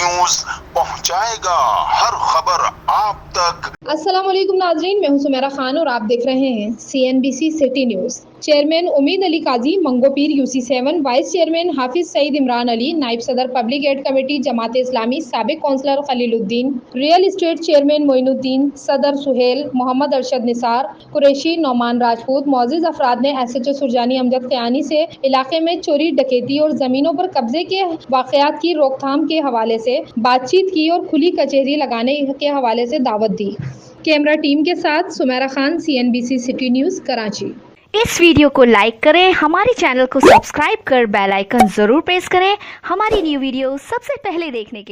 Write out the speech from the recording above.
News पहुंचाएगा हर खबर आप तक। अस्सलाम वालेकुम नाजरीन, मैं हूं सुमेरा खान और आप देख रहे हैं CNBC city news. Chairman Umeed Ali Qazi Mangopir UC7, vice chairman Hafiz Saeed Imran Ali, नायब सदर public aid committee Jamaat Islami, साबिक councillor Khaliluddin, real estate chairman Moinuddin, सदर सुहेल, मोहम्मद अरशद निसार कुरैशी, नौमान राजपूत, मौजूद अफराद ने SHO सुरजानी अमजद क़यानी से इलाके में चोरी डकैती और ज़मीनों पर कब्जे के वाक़यात की रोकथाम के हवाले से बातचीत की और खुली कचहरी लगाने के हवाले से दावत दी। कैमरा टीम के साथ Sumaira Khan, CNBC city news, Karachi. इस वीडियो को लाइक करें, हमारे चैनल को सब्सक्राइब कर बेल आइकन जरूर प्रेस करें हमारी न्यू वीडियो सबसे पहले देखने के लिए।